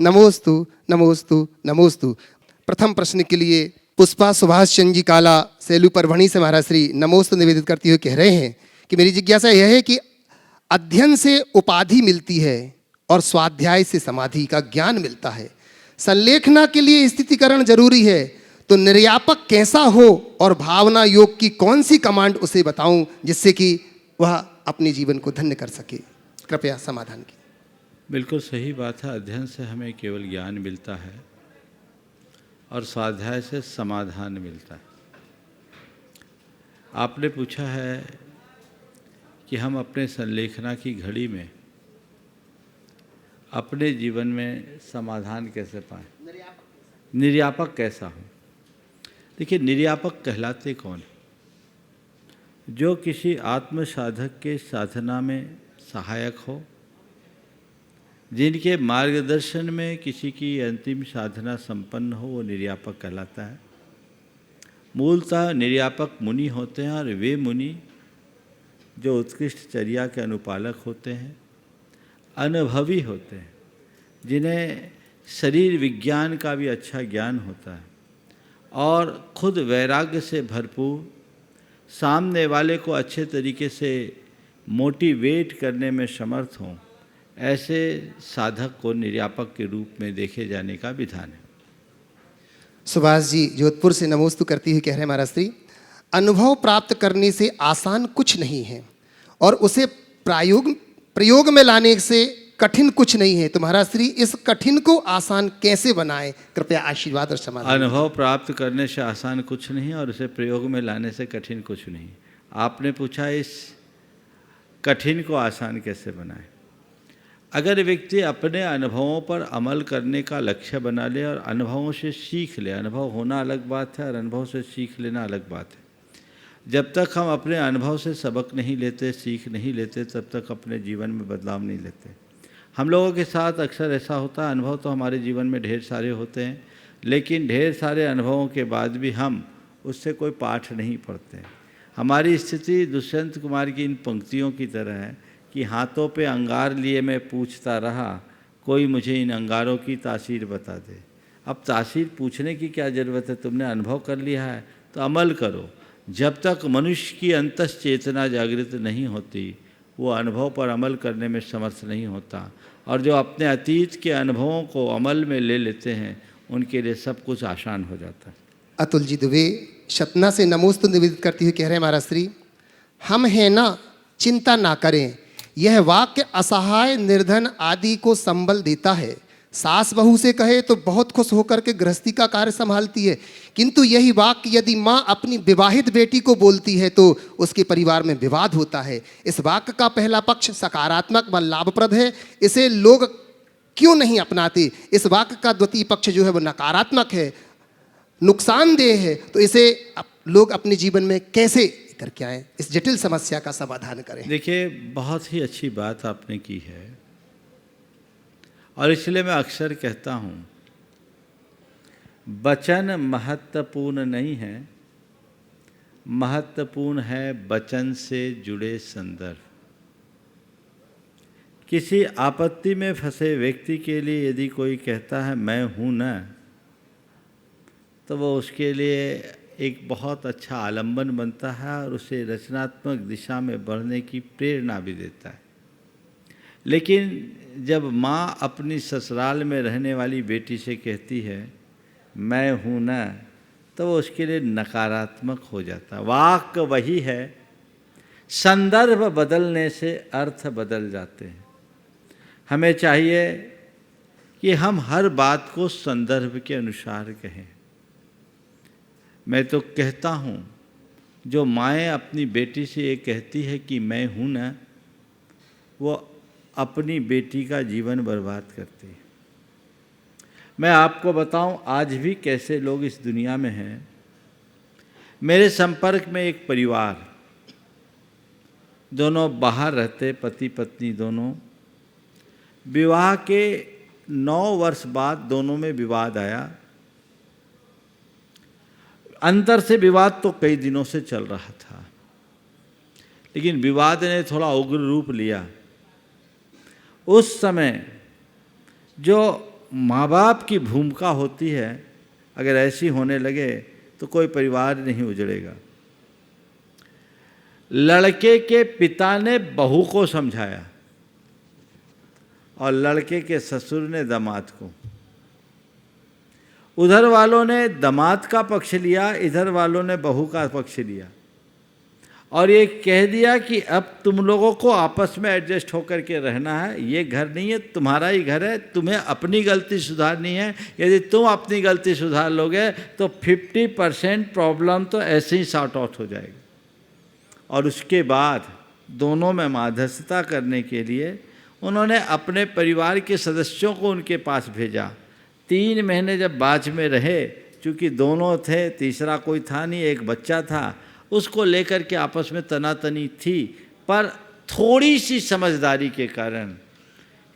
नमोस्तु नमोस्तु नमोस्तु। प्रथम प्रश्न के लिए पुष्पा सुभाष चंद्र जी काला सेलू परभणी से महाराज श्री नमोस्तु निवेदित करते हुए कह रहे हैं कि मेरी जिज्ञासा यह है कि अध्ययन से उपाधि मिलती है और स्वाध्याय से समाधि का ज्ञान मिलता है। संलेखना के लिए स्थितिकरण जरूरी है, तो निर्यापक कैसा हो और भावना योग की कौन सी कमांड उसे बताऊं जिससे कि वह अपने जीवन को धन्य कर सके? कृपया समाधान की। बिल्कुल सही बात है। अध्ययन से हमें केवल ज्ञान मिलता है और स्वाध्याय से समाधान मिलता है। आपने पूछा है कि हम अपने संलेखना की घड़ी में अपने जीवन में समाधान कैसे पाएं, निर्यापक कैसा हो। देखिए, निर्यापक कहलाते कौन? जो किसी आत्म साधक के साधना में सहायक हो, जिनके मार्गदर्शन में किसी की अंतिम साधना संपन्न हो, वो निर्यापक कहलाता है। मूलतः निर्यापक मुनि होते हैं और वे मुनि जो उत्कृष्ट चर्या के अनुपालक होते हैं, अनुभवी होते हैं, जिन्हें शरीर विज्ञान का भी अच्छा ज्ञान होता है और खुद वैराग्य से भरपूर, सामने वाले को अच्छे तरीके से मोटिवेट करने में समर्थ हों, ऐसे साधक को निर्यापक के रूप में देखे जाने का विधान है। सुभाष जी जोधपुर से नमोस्तु करती हुई कह रहे हैं महाराज श्री, अनुभव प्राप्त करने से आसान कुछ नहीं है और उसे प्रयोग में लाने से कठिन कुछ नहीं है, तो महाराज श्री इस कठिन को आसान कैसे बनाएं? कृपया आशीर्वाद और समाधान। अनुभव प्राप्त करने से आसान कुछ नहीं और उसे प्रयोग में लाने से कठिन कुछ नहीं। आपने पूछा इस कठिन को आसान कैसे बनाएं? अगर व्यक्ति अपने अनुभवों पर अमल करने का लक्ष्य बना ले और अनुभवों से सीख ले, अनुभव होना अलग बात है और अनुभव से सीख लेना अलग बात है। जब तक हम अपने अनुभव से सबक नहीं लेते, सीख नहीं लेते, तब तक अपने जीवन में बदलाव नहीं लेते। हम लोगों के साथ अक्सर ऐसा होता है, अनुभव तो हमारे जीवन में ढेर सारे होते हैं, लेकिन ढेर सारे अनुभवों के बाद भी हम उससे कोई पाठ नहीं पढ़ते। हमारी स्थिति दुष्यंत कुमार की इन पंक्तियों की तरह है कि हाथों पे अंगार लिए मैं पूछता रहा, कोई मुझे इन अंगारों की तासीर बता दे। अब तासीर पूछने की क्या ज़रूरत है? तुमने अनुभव कर लिया है तो अमल करो। जब तक मनुष्य की अंतस चेतना जागृत नहीं होती, वो अनुभव पर अमल करने में समर्थ नहीं होता। और जो अपने अतीत के अनुभवों को अमल में ले लेते हैं, उनके लिए सब कुछ आसान हो जाता है। अतुल जी दुबे सतना से नमोस्तु निवेदित करती हुई कह रहे हैं महाराज श्री, हम हैं ना, चिंता ना करें, यह वाक्य असहाय निर्धन आदि को संबल देता है। सास बहू से कहे तो बहुत खुश होकर के गृहस्थी का कार्य संभालती है, किंतु यही वाक्य यदि माँ अपनी विवाहित बेटी को बोलती है तो उसके परिवार में विवाद होता है। इस वाक्य का पहला पक्ष सकारात्मक व लाभप्रद है, इसे लोग क्यों नहीं अपनाते? इस वाक्य का द्वितीय पक्ष जो है वो नकारात्मक है, नुकसानदेह है, तो इसे लोग अपने जीवन में कैसे करके आए, इस जटिल समस्या का समाधान करें? देखिए, बहुत ही अच्छी बात आपने की है और इसलिए मैं अक्सर कहता हूँ, वचन महत्वपूर्ण नहीं है, महत्वपूर्ण है वचन से जुड़े संदर्भ। किसी आपत्ति में फंसे व्यक्ति के लिए यदि कोई कहता है मैं हूँ ना, तो वो उसके लिए एक बहुत अच्छा आलंबन बनता है और उसे रचनात्मक दिशा में बढ़ने की प्रेरणा भी देता है। लेकिन जब माँ अपनी ससुराल में रहने वाली बेटी से कहती है मैं हूँ ना, तो वो उसके लिए नकारात्मक हो जाता है। वाक्य वही है, संदर्भ बदलने से अर्थ बदल जाते हैं। हमें चाहिए कि हम हर बात को संदर्भ के अनुसार कहें। मैं तो कहता हूँ, जो माएँ अपनी बेटी से ये कहती है कि मैं हूँ ना, वो अपनी बेटी का जीवन बर्बाद करती है। मैं आपको बताऊं आज भी कैसे लोग इस दुनिया में हैं। मेरे संपर्क में एक परिवार, दोनों बाहर रहते, पति पत्नी दोनों। विवाह के 9 वर्ष बाद दोनों में विवाद आया। अंतर से विवाद तो कई दिनों से चल रहा था, लेकिन विवाद ने थोड़ा उग्र रूप लिया। उस समय जो माँ बाप की भूमिका होती है, अगर ऐसी होने लगे तो कोई परिवार नहीं उजड़ेगा। लड़के के पिता ने बहू को समझाया और लड़के के ससुर ने दामाद को। उधर वालों ने दामाद का पक्ष लिया, इधर वालों ने बहू का पक्ष लिया और ये कह दिया कि अब तुम लोगों को आपस में एडजस्ट होकर के रहना है, ये घर नहीं है, तुम्हारा ही घर है, तुम्हें अपनी गलती सुधारनी है। यदि तुम अपनी गलती सुधार लोगे तो 50% प्रॉब्लम तो ऐसे ही सॉर्ट आउट हो जाएगी। और उसके बाद दोनों में मध्यस्थता करने के लिए उन्होंने अपने परिवार के सदस्यों को उनके पास भेजा। 3 महीने जब बाज में रहे, चूँकि दोनों थे, तीसरा कोई था नहीं, एक बच्चा था, उसको लेकर के आपस में तनातनी थी, पर थोड़ी सी समझदारी के कारण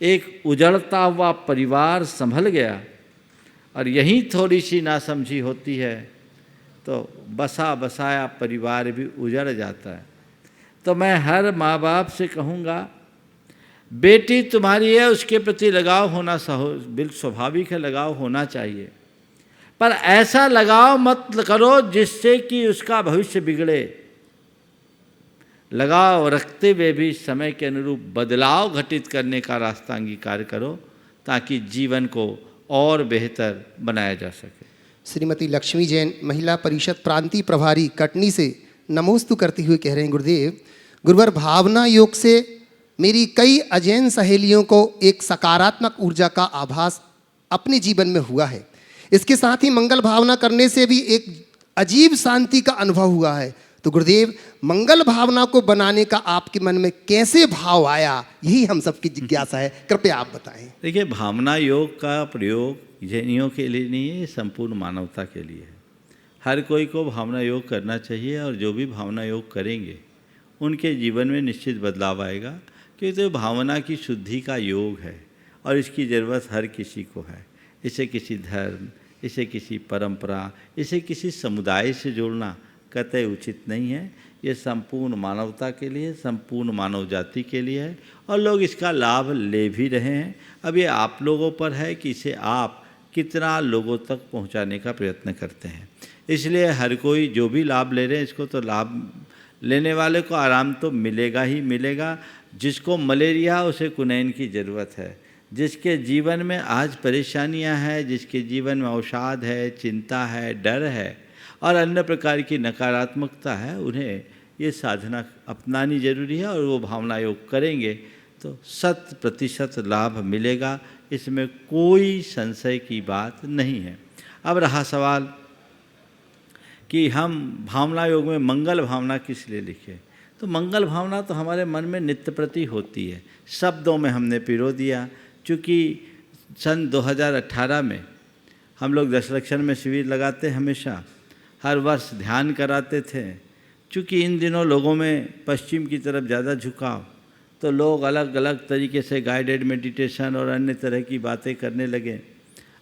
एक उजड़ता हुआ परिवार संभल गया। और यही थोड़ी सी नासमझी होती है तो बसा बसाया परिवार भी उजड़ जाता है। तो मैं हर माँ बाप से कहूँगा, बेटी तुम्हारी है, उसके प्रति लगाव होना बिल्कुल स्वाभाविक है, लगाव होना चाहिए, पर ऐसा लगाव मत करो जिससे कि उसका भविष्य बिगड़े। लगाव रखते हुए भी समय के अनुरूप बदलाव घटित करने का रास्ता अंगीकार करो ताकि जीवन को और बेहतर बनाया जा सके। श्रीमती लक्ष्मी जैन, महिला परिषद प्रांतीय प्रभारी, कटनी से नमोस्तु करती हुई कह रहे हैं, गुरुदेव, गुरुवर, भावना योग से मेरी कई अजैन सहेलियों को एक सकारात्मक ऊर्जा का आभास अपने जीवन में हुआ है। इसके साथ ही मंगल भावना करने से भी एक अजीब शांति का अनुभव हुआ है। तो गुरुदेव, मंगल भावना को बनाने का आपके मन में कैसे भाव आया, यही हम सबकी जिज्ञासा है, कृपया आप बताएं। देखिए, भावना योग का प्रयोग जैनियों के लिए नहीं है, संपूर्ण मानवता के लिए है। हर कोई को भावना योग करना चाहिए और जो भी भावना योग करेंगे उनके जीवन में निश्चित बदलाव आएगा, क्योंकि तो भावना की शुद्धि का योग है और इसकी ज़रूरत हर किसी को है। इसे किसी धर्म, इसे किसी परंपरा, इसे किसी समुदाय से जोड़ना कतई उचित नहीं है। ये संपूर्ण मानवता के लिए, संपूर्ण मानव जाति के लिए है और लोग इसका लाभ ले भी रहे हैं। अब ये आप लोगों पर है कि इसे आप कितना लोगों तक पहुंचाने का प्रयत्न करते हैं। इसलिए हर कोई जो भी लाभ ले रहे हैं, इसको तो लाभ लेने वाले को आराम तो मिलेगा ही मिलेगा। जिसको मलेरिया, उसे कुनैन की ज़रूरत है। जिसके जीवन में आज परेशानियां हैं, जिसके जीवन में अवसाद है, चिंता है, डर है और अन्य प्रकार की नकारात्मकता है, उन्हें ये साधना अपनानी जरूरी है और वो भावना योग करेंगे तो 100% लाभ मिलेगा, इसमें कोई संशय की बात नहीं है। अब रहा सवाल कि हम भावना योग में मंगल भावना किस लिए लिखें, तो मंगल भावना तो हमारे मन में नित्य प्रति होती है। शब्दों में हमने पिरो दिया। चूँकि सन 2018 में हम लोग दशलक्षण में शिविर लगाते, हमेशा हर वर्ष ध्यान कराते थे। चूँकि इन दिनों लोगों में पश्चिम की तरफ ज़्यादा झुकाव, तो लोग अलग अलग तरीके से गाइडेड मेडिटेशन और अन्य तरह की बातें करने लगे।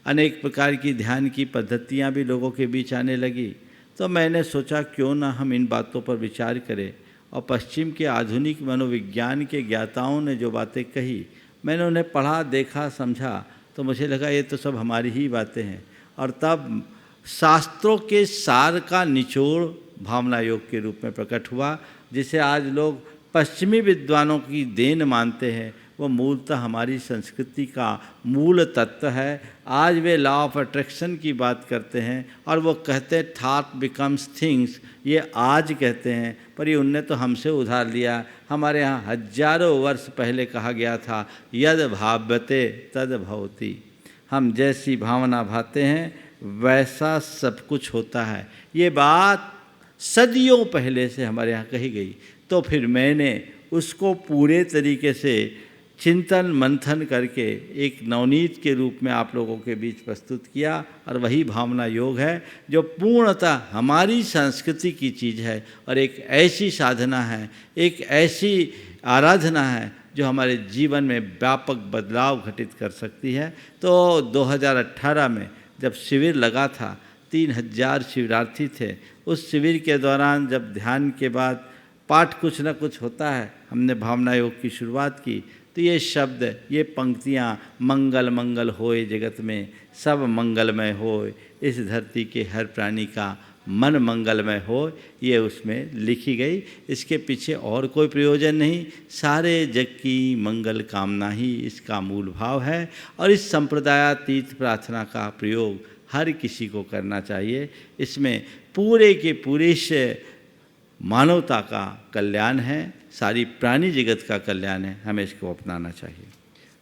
अनेक प्रकार की ध्यान की पद्धतियाँ भी लोगों के बीच आने लगी। तो मैंने सोचा क्यों ना हम इन बातों पर विचार करें, और पश्चिम के आधुनिक मनोविज्ञान के ज्ञाताओं ने जो बातें कही, मैंने उन्हें पढ़ा, देखा, समझा, तो मुझे लगा ये तो सब हमारी ही बातें हैं। और तब शास्त्रों के सार का निचोड़ भावना योग के रूप में प्रकट हुआ, जिसे आज लोग पश्चिमी विद्वानों की देन मानते हैं। वो मूलतः हमारी संस्कृति का मूल तत्व है। आज वे लॉ ऑफ अट्रैक्शन की बात करते हैं और वो कहते हैं थॉट बिकम्स थिंग्स, ये आज कहते हैं, पर ये उनने तो हमसे उधार लिया। हमारे यहाँ हजारों वर्ष पहले कहा गया था, यद भाव्यते तद भवति। हम जैसी भावना भाते हैं वैसा सब कुछ होता है। ये बात सदियों पहले से हमारे यहाँ कही गई। तो फिर मैंने उसको पूरे तरीके से चिंतन मंथन करके एक नवनीत के रूप में आप लोगों के बीच प्रस्तुत किया, और वही भावना योग है जो पूर्णतः हमारी संस्कृति की चीज़ है और एक ऐसी साधना है, एक ऐसी आराधना है जो हमारे जीवन में व्यापक बदलाव घटित कर सकती है। तो 2018 में जब शिविर लगा था, 3000 शिविरार्थी थे। उस शिविर के दौरान जब ध्यान के बाद पाठ कुछ न कुछ होता है, हमने भावना योग की शुरुआत की, तो ये शब्द, ये पंक्तियाँ, मंगल मंगल होए जगत में, सब मंगलमय होए, इस धरती के हर प्राणी का मन मंगलमय हो, ये उसमें लिखी गई। इसके पीछे और कोई प्रयोजन नहीं, सारे जग की मंगल कामना ही इसका मूल भाव है। और इस संप्रदायातीत प्रार्थना का प्रयोग हर किसी को करना चाहिए। इसमें पूरे के पूरे से मानवता का कल्याण है, सारी प्राणी जगत का कल्याण है, हमें इसको अपनाना चाहिए।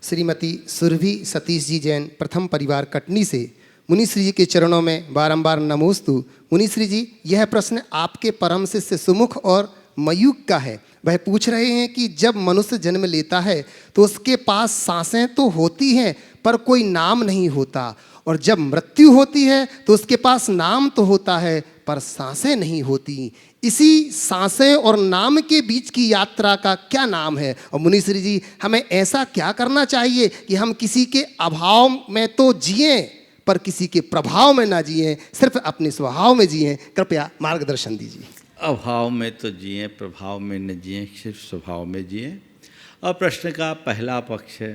श्रीमती सुरभि सतीश जी जैन, प्रथम परिवार कटनी से, मुनिश्री जी के चरणों में बारंबार नमोस्तु। मुनिश्री जी, यह प्रश्न आपके परम शिष्य सुमुख और मयूख का है। वह पूछ रहे हैं कि जब मनुष्य जन्म लेता है तो उसके पास सांसें तो होती हैं पर कोई नाम नहीं होता, और जब मृत्यु होती है तो उसके पास नाम तो होता है पर सांसें नहीं होती। इसी सांसें और नाम के बीच की यात्रा का क्या नाम है? और मुनिश्री जी, हमें ऐसा क्या करना चाहिए कि हम किसी के अभाव में तो जिएं पर किसी के प्रभाव में ना जिएं, सिर्फ अपने स्वभाव में जिएं? कृपया मार्गदर्शन दीजिए। अभाव में तो जिए, प्रभाव में न जिए, सिर्फ स्वभाव में जिए। और प्रश्न का पहला पक्ष है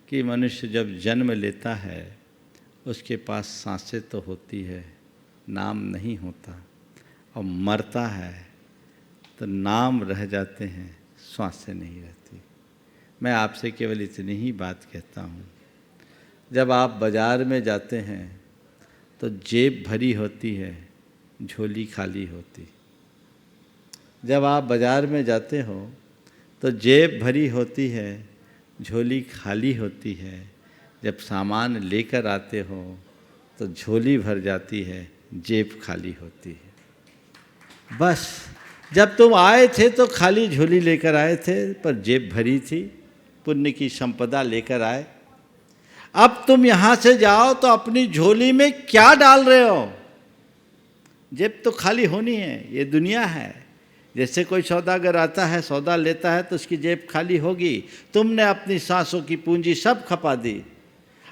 कि मनुष्य जब जन्म लेता है उसके पास सांसें तो होती है, नाम नहीं होता, और मरता है तो नाम रह जाते हैं, सांसें नहीं रहती। मैं आपसे केवल इतनी ही बात कहता हूँ, जब आप बाज़ार में जाते हैं तो जेब भरी होती है, झोली खाली होती। जब आप बाज़ार में जाते हो तो जेब भरी होती है, झोली खाली होती है। जब सामान लेकर आते हो तो झोली भर जाती है, जेब खाली होती है। बस जब तुम आए थे तो खाली झोली लेकर आए थे पर जेब भरी थी, पुण्य की संपदा लेकर आए। अब तुम यहाँ से जाओ तो अपनी झोली में क्या डाल रहे हो? जेब तो खाली होनी है, ये दुनिया है। जैसे कोई सौदागर आता है, सौदा लेता है तो उसकी जेब खाली होगी। तुमने अपनी सांसों की पूंजी सब खपा दी।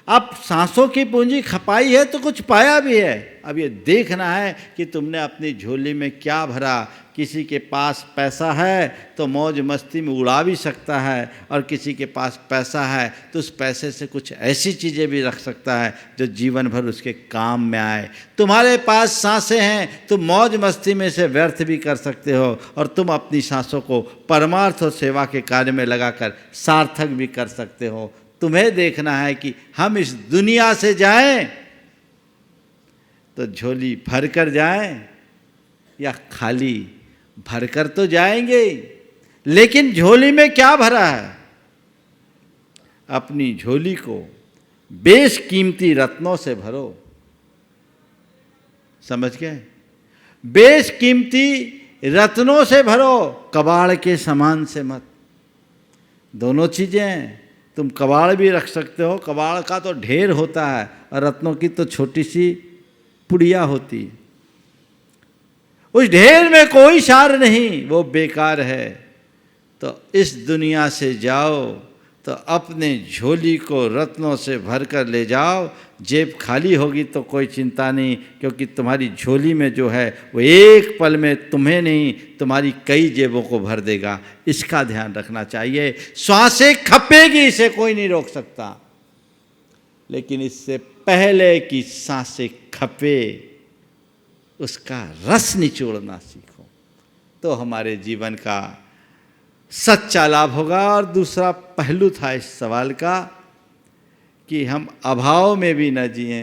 अब सांसों की पूंजी खपाई है तो कुछ पाया भी है। अब ये देखना है कि तुमने अपनी झोली में क्या भरा। किसी के पास पैसा है तो मौज मस्ती में उड़ा भी सकता है, और किसी के पास पैसा है तो उस पैसे से कुछ ऐसी चीज़ें भी रख सकता है जो जीवन भर उसके काम में आए। तुम्हारे पास सांसें हैं, तुम मौज मस्ती में से व्यर्थ भी कर सकते हो, और तुम अपनी सांसों को परमार्थ और सेवा के कार्य में लगाकर सार्थक भी कर सकते हो। तुम्हें देखना है कि हम इस दुनिया से जाएं तो झोली भर कर जाएं या खाली। भरकर तो जाएंगे, लेकिन झोली में क्या भरा है? अपनी झोली को बेशकीमती रत्नों से भरो। समझ गए? बेशकीमती रत्नों से भरो, कबाड़ के सामान से मत। दोनों चीज़ें हैं। तुम कबाड़ भी रख सकते हो, कबाड़ का तो ढेर होता है, और रत्नों की तो छोटी सी पुड़िया होती है। उस ढेर में कोई सार नहीं, वो बेकार है। तो इस दुनिया से जाओ तो अपने झोली को रत्नों से भर कर ले जाओ। जेब खाली होगी तो कोई चिंता नहीं, क्योंकि तुम्हारी झोली में जो है वो एक पल में तुम्हें नहीं, तुम्हारी कई जेबों को भर देगा। इसका ध्यान रखना चाहिए। श्वासें खपेगी, इसे कोई नहीं रोक सकता, लेकिन इससे पहले कि सांसें खपे उसका रस निचोड़ना सीखो, तो हमारे जीवन का सच्चा लाभ होगा। और दूसरा पहलू था इस सवाल का कि हम अभाव में भी न जिए,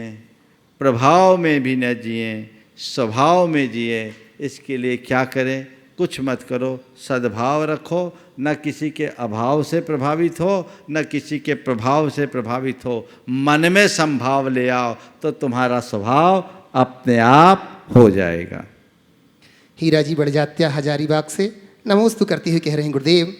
प्रभाव में भी न जिए, स्वभाव में जिए। इसके लिए क्या करें? कुछ मत करो, सद्भाव रखो। न किसी के अभाव से प्रभावित हो, न किसी के प्रभाव से प्रभावित हो। मन में संभाव ले आओ तो तुम्हारा स्वभाव अपने आप हो जाएगा। हीरा जी बड़जात्या हजारीबाग से नमोस्तु करते हुए कह रहे हैं, गुरुदेव,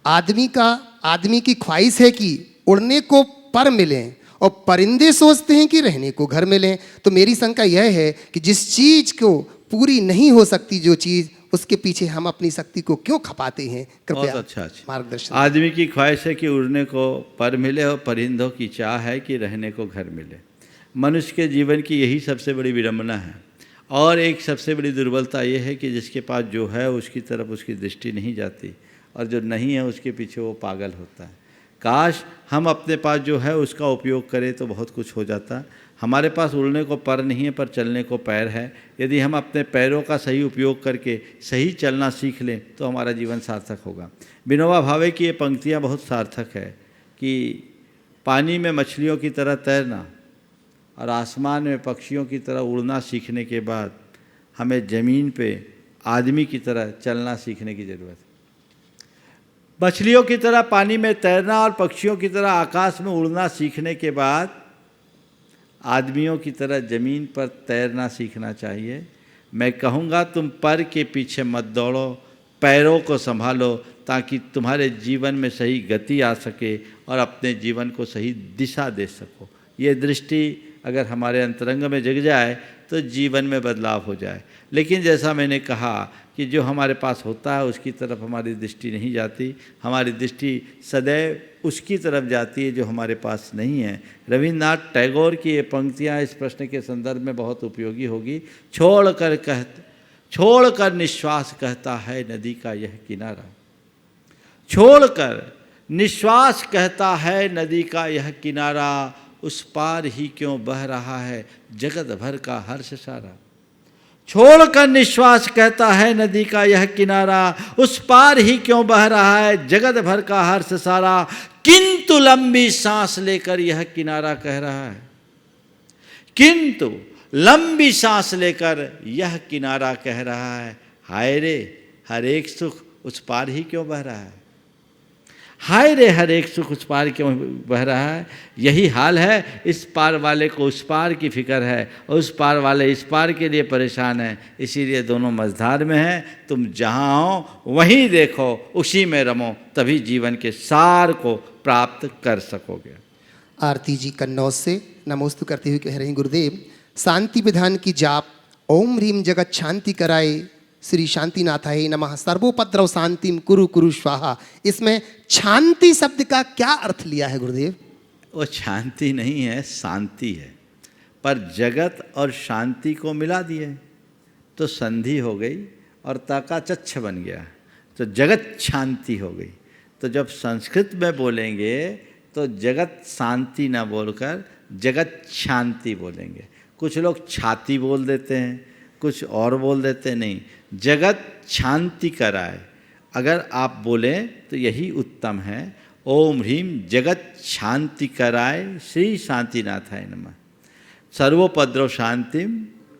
आदमी की ख्वाहिश है कि उड़ने को पर मिलें, और परिंदे सोचते हैं कि रहने को घर मिलें। तो मेरी शंका यह है कि जिस चीज को पूरी नहीं हो सकती जो चीज, उसके पीछे हम अपनी शक्ति को क्यों खपाते हैं? कृपया अच्छा मार्गदर्शन। आदमी की ख्वाहिश है कि उड़ने को पर मिले, और परिंदों की चाह है कि रहने को घर मिले। मनुष्य के जीवन की यही सबसे बड़ी विडंबना है। और एक सबसे बड़ी दुर्बलता ये है कि जिसके पास जो है उसकी तरफ उसकी दृष्टि नहीं जाती, और जो नहीं है उसके पीछे वो पागल होता है। काश हम अपने पास जो है उसका उपयोग करें तो बहुत कुछ हो जाता। हमारे पास उड़ने को पर नहीं है पर चलने को पैर है। यदि हम अपने पैरों का सही उपयोग करके सही चलना सीख लें तो हमारा जीवन सार्थक होगा। विनोबा भावे की ये पंक्तियाँ बहुत सार्थक है कि पानी में मछलियों की तरह तैरना और आसमान में पक्षियों की तरह उड़ना सीखने के बाद हमें ज़मीन पे आदमी की तरह चलना सीखने की ज़रूरत है। मछलियों की तरह पानी में तैरना और पक्षियों की तरह आकाश में उड़ना सीखने के बाद आदमियों की तरह ज़मीन पर तैरना सीखना चाहिए। मैं कहूँगा तुम पर के पीछे मत दौड़ो, पैरों को संभालो ताकि तुम्हारे जीवन में सही गति आ सके और अपने जीवन को सही दिशा दे सको। ये दृष्टि अगर हमारे अंतरंग में जग जाए तो जीवन में बदलाव हो जाए। लेकिन जैसा मैंने कहा कि जो हमारे पास होता है उसकी तरफ हमारी दृष्टि नहीं जाती, हमारी दृष्टि सदैव उसकी तरफ जाती है जो हमारे पास नहीं है। रविन्द्रनाथ टैगोर की ये पंक्तियाँ इस प्रश्न के संदर्भ में बहुत उपयोगी होगी। छोड़कर निश्वास कहता है नदी का यह किनारा, छोड़कर निश्वास कहता है नदी का यह किनारा, उस पार ही क्यों बह रहा है जगत भर का हर्ष सारा। छोड़कर निश्वास कहता है नदी का यह किनारा, उस पार ही क्यों बह रहा है जगत भर का हर्ष सारा, किंतु लंबी सांस लेकर यह किनारा कह रहा है, किंतु लंबी सांस लेकर यह किनारा कह रहा है, हाय रे हर एक सुख उस पार ही क्यों बह रहा है, हाय रे हर एक सुख उस पार क्यों बह रहा है। यही हाल है, इस पार वाले को उस पार की फिक्र है और उस पार वाले इस पार के लिए परेशान है, इसीलिए दोनों मझधार में हैं। तुम जहाँ हो वहीं देखो, उसी में रमो, तभी जीवन के सार को प्राप्त कर सकोगे। आरती जी कन्नौज से नमोस्तु करते हुए कह रहे हैं, गुरुदेव शांति विधान की जाप ओम ह्रीम जगत शांति कराए श्री शांतिनाथाय नमः सर्वोपद्रव शांतिम कुरु कुरु स्वाहा, इसमें शांति शब्द का क्या अर्थ लिया है गुरुदेव? वो शांति नहीं है, शांति है, पर जगत और शांति को मिला दिए तो संधि हो गई और ताका चच्छ बन गया, तो जगत शांति हो गई। तो जब संस्कृत में बोलेंगे तो जगत शांति ना बोलकर जगत शांति बोलेंगे। कुछ लोग छाती बोल देते हैं, कुछ और बोल देते नहीं, जगत शांति कराए अगर आप बोलें तो यही उत्तम है। ओम ह्रीम जगत शांति कराए श्री शांतिनाथाय नमः सर्वोपद्रव शांतिम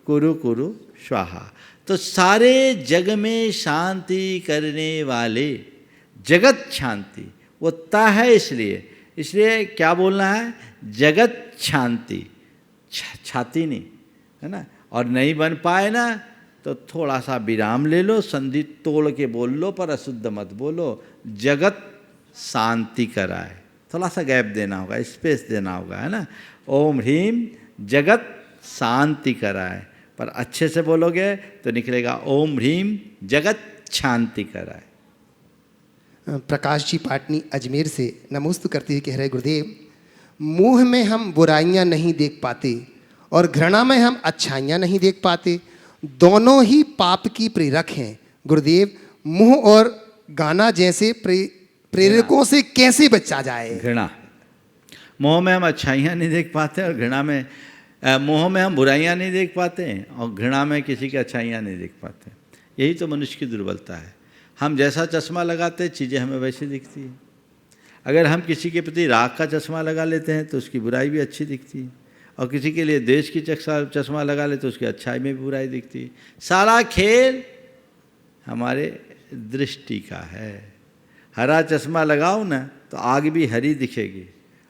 कुरु कुरु स्वाहा। तो सारे जग में शांति करने वाले जगत शांति वो ता है, इसलिए क्या बोलना है, जगत शांति, छाती नहीं है ना। और नहीं बन पाए ना तो थोड़ा सा विराम ले लो, संधि तोड़ के बोल लो, पर अशुद्ध मत बोलो। जगत शांति कराए, थोड़ा सा गैप देना होगा, स्पेस देना होगा, है ना। ओम ह्रीम जगत शांति कराए, पर अच्छे से बोलोगे तो निकलेगा ओम ह्रीम जगत शांति कराए। प्रकाश जी पाटनी अजमेर से नमोस्तु करते हुए कह रहे, गुरुदेव मुंह में हम बुराइयां नहीं देख पाते और घृणा में हम अच्छाइयां नहीं देख पाते, दोनों ही पाप की प्रेरक हैं। गुरुदेव मुंह और गाना जैसे प्रेरकों से कैसे बचा जाए? घृणा, मोह में हम अच्छाइयाँ नहीं देख पाते और घृणा में, मोह में हम बुराइयाँ नहीं देख पाते और घृणा में किसी की अच्छाइयाँ नहीं देख पाते। यही तो मनुष्य की दुर्बलता है। हम जैसा चश्मा लगाते चीज़ें हमें वैसी दिखती है। अगर हम किसी के प्रति राग का चश्मा लगा लेते हैं तो उसकी बुराई भी अच्छी दिखती है, और किसी के लिए देश की चश्मा लगा ले तो उसकी अच्छाई में भी बुराई दिखती है। सारा खेल हमारे दृष्टि का है। हरा चश्मा लगाओ ना तो आग भी हरी दिखेगी,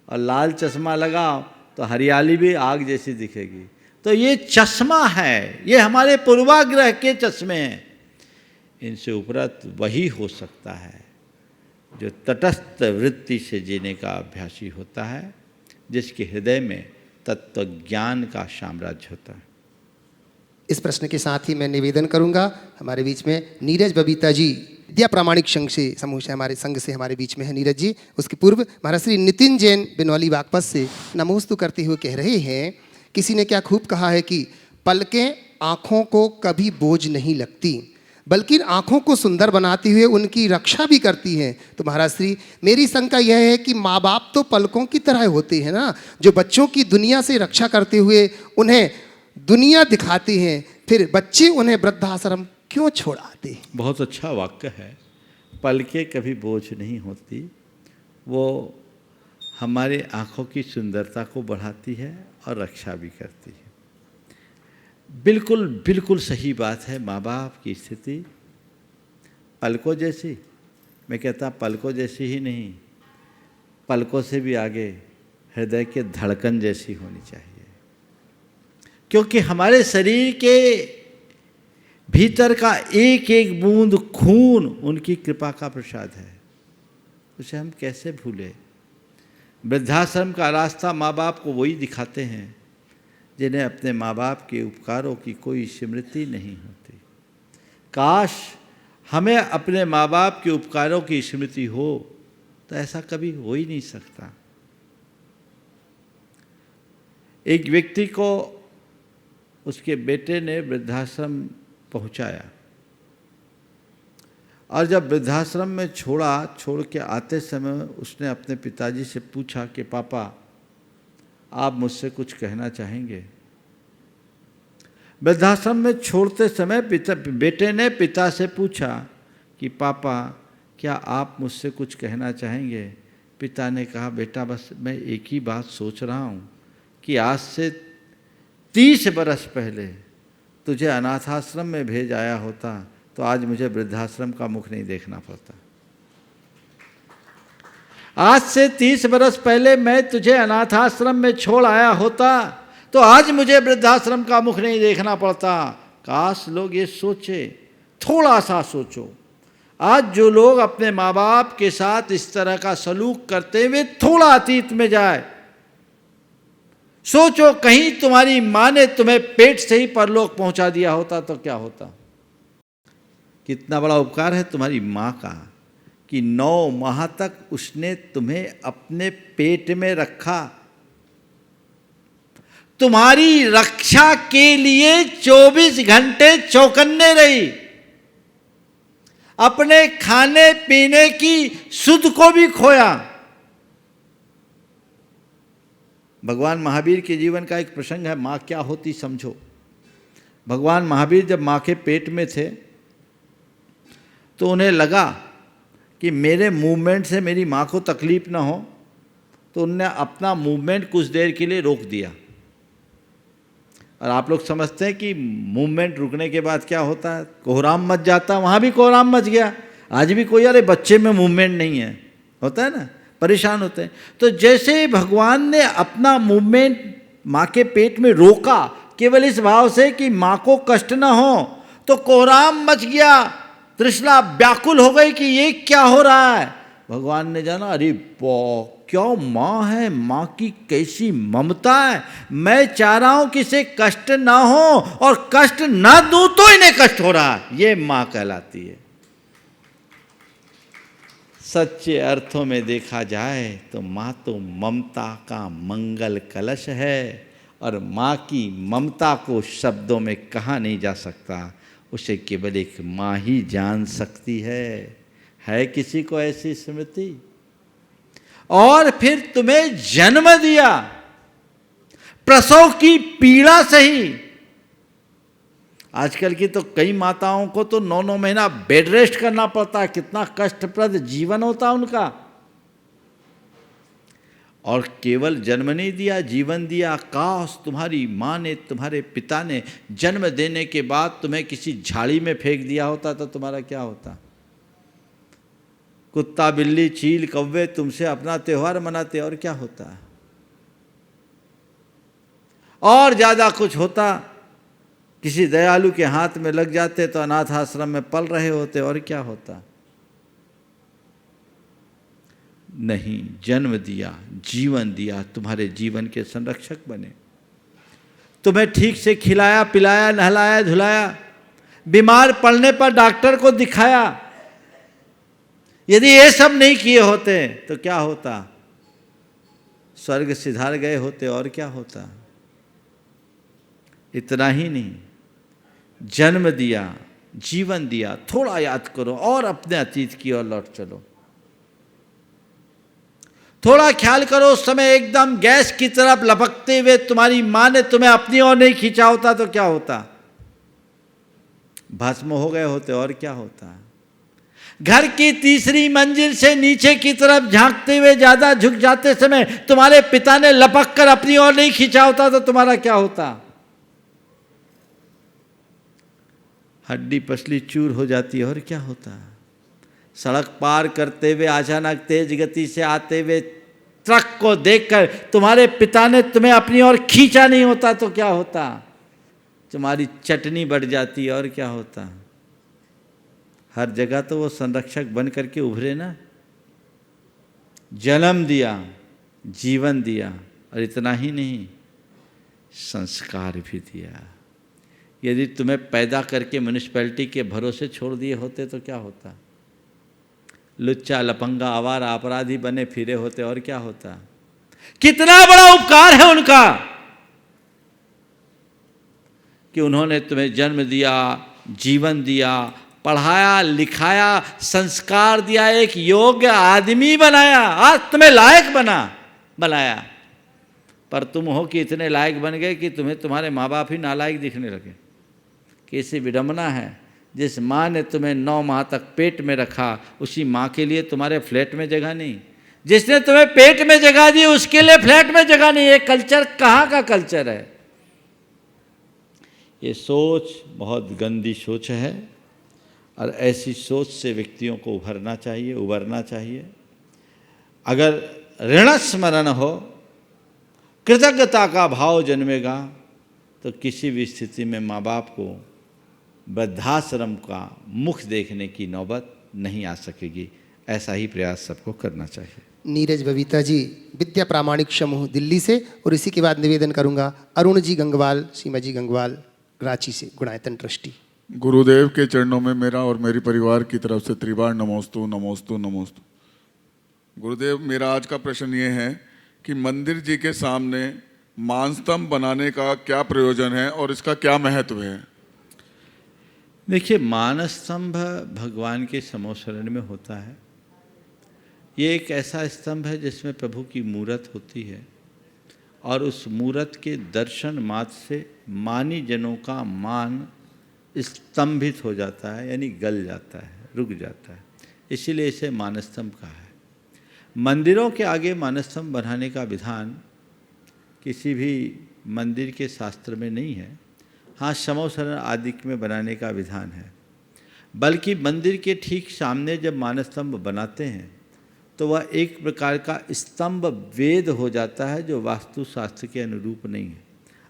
और लाल चश्मा लगाओ तो हरियाली भी आग जैसी दिखेगी। तो ये चश्मा है, ये हमारे पूर्वाग्रह के चश्मे हैं। इनसे उपरत वही हो सकता है जो तटस्थ वृत्ति से जीने का अभ्यासी होता है, जिसके हृदय में तत्व ज्ञान का साम्राज्य होता है। इस प्रश्न के साथ ही मैं निवेदन करूंगा, हमारे बीच में नीरज बबीता जी विद्या प्रामाणिक संघ से समूह से हमारे संघ से हमारे बीच में है नीरज जी। उसके पूर्व महाराज श्री नितिन जैन बिनौली बागपत से नमोस्तु करते हुए कह रहे हैं, किसी ने क्या खूब कहा है कि पलकें आँखों को कभी बोझ नहीं लगती, बल्कि आँखों को सुंदर बनाते हुए उनकी रक्षा भी करती हैं। तो महाराज श्री, मेरी शंका यह है कि माँ बाप तो पलकों की तरह होते हैं ना, जो बच्चों की दुनिया से रक्षा करते हुए उन्हें दुनिया दिखाते हैं, फिर बच्चे उन्हें वृद्धाश्रम क्यों छोड़ाते हैं? बहुत अच्छा वाक्य है। पलकें कभी बोझ नहीं होती, वो हमारे आँखों की सुंदरता को बढ़ाती है और रक्षा भी करती है। बिल्कुल बिल्कुल सही बात है। माँ बाप की स्थिति पलकों जैसी, मैं कहता पलकों जैसी ही नहीं, पलकों से भी आगे हृदय के धड़कन जैसी होनी चाहिए, क्योंकि हमारे शरीर के भीतर का एक एक बूंद खून उनकी कृपा का प्रसाद है। उसे हम कैसे भूलें? वृद्धाश्रम का रास्ता माँ बाप को वही दिखाते हैं जिन्हें अपने माँ बाप के उपकारों की कोई स्मृति नहीं होती। काश हमें अपने माँ बाप के उपकारों की स्मृति हो, तो ऐसा कभी हो ही नहीं सकता। एक व्यक्ति को उसके बेटे ने वृद्धाश्रम पहुंचाया, और जब वृद्धाश्रम में छोड़ के आते समय उसने अपने पिताजी से पूछा कि पापा, आप मुझसे कुछ कहना चाहेंगे? वृद्धाश्रम में छोड़ते समय बेटे ने पिता से पूछा कि पापा, क्या आप मुझसे कुछ कहना चाहेंगे? पिता ने कहा, बेटा बस मैं एक ही बात सोच रहा हूँ कि आज से 30 बरस पहले तुझे अनाथाश्रम में भेज आया होता तो आज मुझे वृद्धाश्रम का मुख नहीं देखना पड़ता। आज से 30 बरस पहले मैं तुझे अनाथाश्रम में छोड़ आया होता तो आज मुझे वृद्धाश्रम का मुख नहीं देखना पड़ता। काश लोग ये सोचे, थोड़ा सा सोचो। आज जो लोग अपने माँ बाप के साथ इस तरह का सलूक करते हुए थोड़ा अतीत में जाए, सोचो कहीं तुम्हारी माँ ने तुम्हें पेट से ही परलोक पहुंचा दिया होता तो क्या होता। कितना बड़ा उपकार है तुम्हारी माँ का कि 9 माह तक उसने तुम्हें अपने पेट में रखा, तुम्हारी रक्षा के लिए 24 घंटे चौकन्ने रही, अपने खाने पीने की सुध को भी खोया। भगवान महावीर के जीवन का एक प्रसंग है, माँ क्या होती समझो। भगवान महावीर जब माँ के पेट में थे तो उन्हें लगा कि मेरे मूवमेंट से मेरी माँ को तकलीफ ना हो, तो उनने अपना मूवमेंट कुछ देर के लिए रोक दिया। और आप लोग समझते हैं कि मूवमेंट रुकने के बाद क्या होता है, कोहराम मच जाता है। वहाँ भी कोहराम मच गया। आज भी कोई अरे बच्चे में मूवमेंट नहीं है, होता है ना, परेशान होते हैं। तो जैसे भगवान ने अपना मूवमेंट माँ के पेट में रोका केवल इस भाव से कि माँ को कष्ट ना हो, तो कोहराम मच गया। तृष्णा व्याकुल हो गई कि ये क्या हो रहा है। भगवान ने जाना, अरे क्या माँ है, माँ की कैसी ममता है। मैं चाह रहा हूं कि इसे कष्ट ना हो और कष्ट ना दूं तो इन्हें कष्ट हो रहा है। ये माँ कहलाती है। सच्चे अर्थों में देखा जाए तो माँ तो ममता का मंगल कलश है, और माँ की ममता को शब्दों में कहा नहीं जा सकता। उसे केवल एक माँ ही जान सकती है किसी को ऐसी स्मृति? और फिर तुम्हें जन्म दिया, प्रसव की पीड़ा सही। आजकल की तो कई माताओं को तो 9-9 महीना बेड रेस्ट करना पड़ता है। कितना कष्टप्रद जीवन होता उनका। और केवल जन्म नहीं दिया, जीवन दिया। काश तुम्हारी माँ ने, तुम्हारे पिता ने जन्म देने के बाद तुम्हें किसी झाड़ी में फेंक दिया होता तो तुम्हारा क्या होता। कुत्ता बिल्ली चील कौवे तुमसे अपना त्योहार मनाते, और क्या होता। और ज्यादा कुछ होता, किसी दयालु के हाथ में लग जाते तो अनाथ आश्रम में पल रहे होते, और क्या होता। नहीं, जन्म दिया, जीवन दिया, तुम्हारे जीवन के संरक्षक बने, तुम्हें ठीक से खिलाया पिलाया नहलाया धुलाया, बीमार पड़ने पर डॉक्टर को दिखाया। यदि ये सब नहीं किए होते तो क्या होता, स्वर्ग सिधार गए होते, और क्या होता। इतना ही नहीं, जन्म दिया, जीवन दिया, थोड़ा याद करो और अपने अतीत की ओर लौट चलो। थोड़ा ख्याल करो, उस समय एकदम गैस की तरफ लपकते हुए तुम्हारी माँ ने तुम्हें अपनी ओर नहीं खींचा होता तो क्या होता? भस्म हो गए होते और क्या होता? घर की तीसरी मंजिल से नीचे की तरफ झांकते हुए ज्यादा झुक जाते समय तुम्हारे पिता ने लपक कर अपनी ओर नहीं खींचा होता तो तुम्हारा क्या होता? हड्डी पसली चूर हो जाती और क्या होता? सड़क पार करते हुए अचानक तेज गति से आते हुए ट्रक को देखकर तुम्हारे पिता ने तुम्हें अपनी ओर खींचा नहीं होता तो क्या होता? तुम्हारी चटनी बढ़ जाती और क्या होता? हर जगह तो वो संरक्षक बन करके उभरे ना, जन्म दिया, जीवन दिया, और इतना ही नहीं, संस्कार भी दिया। यदि तुम्हें पैदा करके म्यूनिसिपैलिटी के भरोसे छोड़ दिए होते तो क्या होता? लुच्चा लपंगा आवारा अपराधी बने फिरे होते और क्या होता? कितना बड़ा उपकार है उनका कि उन्होंने तुम्हें जन्म दिया, जीवन दिया, पढ़ाया लिखाया, संस्कार दिया, एक योग्य आदमी बनाया, आज तुम्हें लायक बनाया। पर तुम हो कि इतने लायक बन गए कि तुम्हें तुम्हारे माँ बाप ही नालायक दिखने लगे। कैसी विडंबना है, जिस माँ ने तुम्हें 9 माह तक पेट में रखा उसी माँ के लिए तुम्हारे फ्लैट में जगह नहीं, जिसने तुम्हें पेट में जगह दी उसके लिए फ्लैट में जगह नहीं। ये कल्चर कहाँ का कल्चर है? ये सोच बहुत गंदी सोच है और ऐसी सोच से व्यक्तियों को उभरना चाहिए। अगर ऋण स्मरण हो, कृतज्ञता का भाव जन्मेगा तो किसी भी स्थिति में माँ बाप को वृद्धाश्रम का मुख देखने की नौबत नहीं आ सकेगी। ऐसा ही प्रयास सबको करना चाहिए। नीरज बबीता जी विद्या प्रामाणिक समूह दिल्ली से, और इसी के बाद निवेदन करूंगा अरुण जी गंगवाल, सीमा जी गंगवाल रांची से, गुणायतन ट्रस्टी। गुरुदेव के चरणों में मेरा और मेरी परिवार की तरफ से त्रिबार नमोस्तु नमोस्तु नमोस्तु। गुरुदेव, मेरा आज का प्रश्न ये है कि मंदिर जी के सामने मानस्तंभ बनाने का क्या प्रयोजन है और इसका क्या महत्व है? देखिए, मानस्तंभ भगवान के समोसरण में होता है। ये एक ऐसा स्तंभ है जिसमें प्रभु की मूरत होती है और उस मूरत के दर्शन मात्र से मानी जनों का मान स्तंभित हो जाता है, यानी गल जाता है, रुक जाता है। इसीलिए इसे मानस्तंभ कहा है। मंदिरों के आगे मानस्तंभ बनाने का विधान किसी भी मंदिर के शास्त्र में नहीं है। हाँ, समोसरण आदि में बनाने का विधान है। बल्कि मंदिर के ठीक सामने जब मानस्तंभ बनाते हैं तो वह एक प्रकार का स्तंभ वेद हो जाता है जो वास्तुशास्त्र के अनुरूप नहीं है।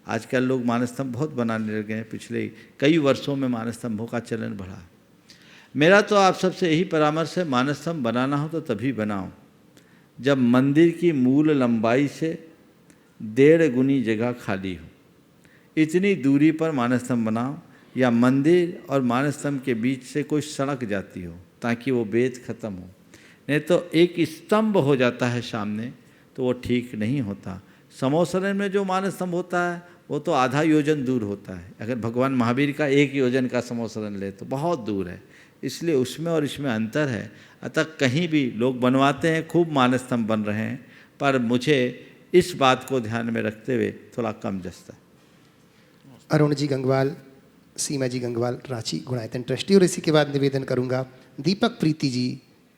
आजकल लोग मानस्तंभ बहुत बनाने लगे हैं, पिछले कई वर्षों में मानस्तंभों का चलन बढ़ा। मेरा तो आप सबसे यही परामर्श है, मानस्तंभ बनाना हो तो तभी बनाओ जब मंदिर की मूल लंबाई से 1.5 गुनी जगह खाली हो। इतनी दूरी पर मानस्तंभ बनाओ, या मंदिर और मानस्तंभ के बीच से कोई सड़क जाती हो ताकि वो वेद खत्म हो। नहीं तो एक स्तंभ हो जाता है सामने तो वो ठीक नहीं होता। समोसरण में जो मानस्तंभ होता है वो तो आधा योजन दूर होता है। अगर भगवान महावीर का 1 योजन का समोसरण ले तो बहुत दूर है, इसलिए उसमें और इसमें अंतर है। अतः कहीं भी लोग बनवाते हैं, खूब मानस्तंभ बन रहे हैं, पर मुझे इस बात को ध्यान में रखते हुए थोड़ा कम जचता है। अरुण जी गंगवाल, सीमा जी गंगवाल रांची, गुणायतन ट्रस्टी, और इसी के बाद निवेदन करूंगा दीपक प्रीति जी